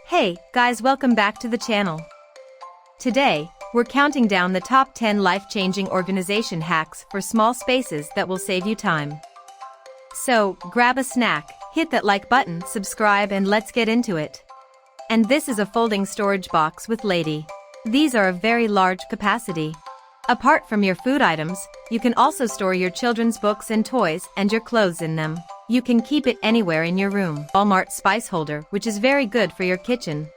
Hey, guys, welcome back to the channel. Today, we're counting down the top 10 life-changing organization hacks for small spaces that will save you time. So, grab a snack, hit that like button, subscribe, and let's get into it. And this is a folding storage box with Lady. These are of very large capacity. Apart from your food items, you can also store your children's books and toys and your clothes in them. You can keep it anywhere in your room. Walmart spice holder, which is very good for your kitchen.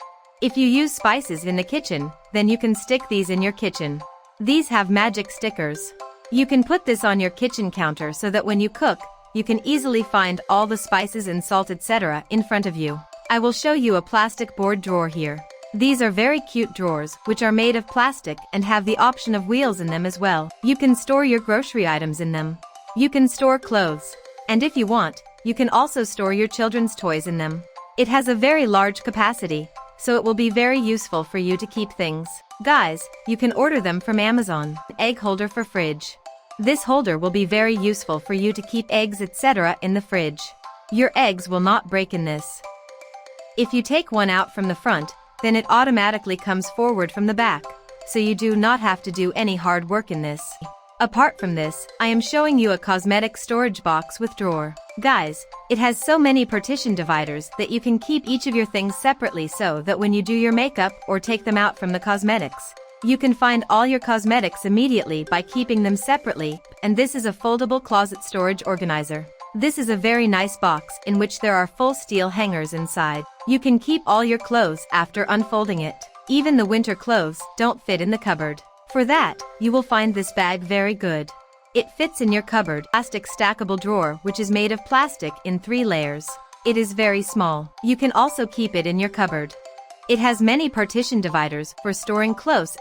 If you use spices in the kitchen, then you can stick these in your kitchen. These have magic stickers. You can put this on your kitchen counter so that when you cook, you can easily find all the spices and salt etc. in front of you. I will show you a plastic board drawer here. These are very cute drawers, which are made of plastic and have the option of wheels in them as well. You can store your grocery items in them. You can store clothes. And if you want, you can also store your children's toys in them. It has a very large capacity, so it will be very useful for you to keep things. Guys, you can order them from Amazon. Egg holder for fridge. This holder will be very useful for you to keep eggs etc. in the fridge. Your eggs will not break in this. If you take one out from the front, then it automatically comes forward from the back, so you do not have to do any hard work in this. Apart from this, I am showing you a cosmetic storage box with drawer. Guys, it has so many partition dividers that you can keep each of your things separately so that when you do your makeup or take them out from the cosmetics, you can find all your cosmetics immediately by keeping them separately, and this is a foldable closet storage organizer. This is a very nice box in which there are full steel hangers inside. You can keep all your clothes after unfolding it. Even the winter clothes don't fit in the cupboard. For that, you will find this bag very good. It fits in your cupboard. Plastic stackable drawer which is made of plastic in 3 layers. It is very small. You can also keep it in your cupboard. It has many partition dividers for storing close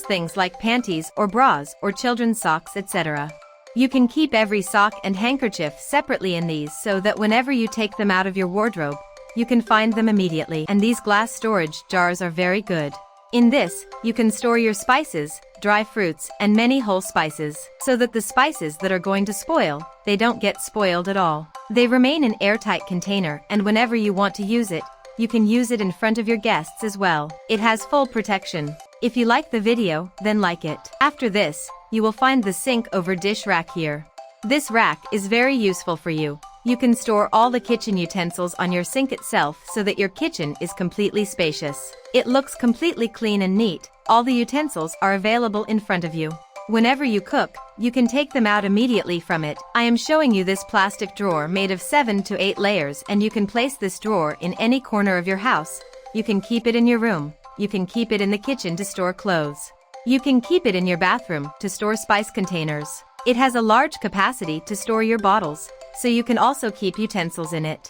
things like panties or bras or children's socks etc. You can keep every sock and handkerchief separately in these so that whenever you take them out of your wardrobe, you can find them immediately. And these glass storage jars are very good. In this, you can store your spices, dry fruits, and many whole spices, so that the spices that are going to spoil, they don't get spoiled at all. They remain in airtight container, and whenever you want to use it, you can use it in front of your guests as well. It has full protection. If you like the video, then like it. After this, you will find the sink over dish rack here. This rack is very useful for you. You can store all the kitchen utensils on your sink itself so that your kitchen is completely spacious. It looks completely clean and neat. All the utensils are available in front of you. Whenever you cook, you can take them out immediately from it. I am showing you this plastic drawer made of 7 to 8 layers, and you can place this drawer in any corner of your house. You can keep it in your room. You can keep it in the kitchen to store clothes. You can keep it in your bathroom to store spice containers. It has a large capacity to store your bottles, so you can also keep utensils in it.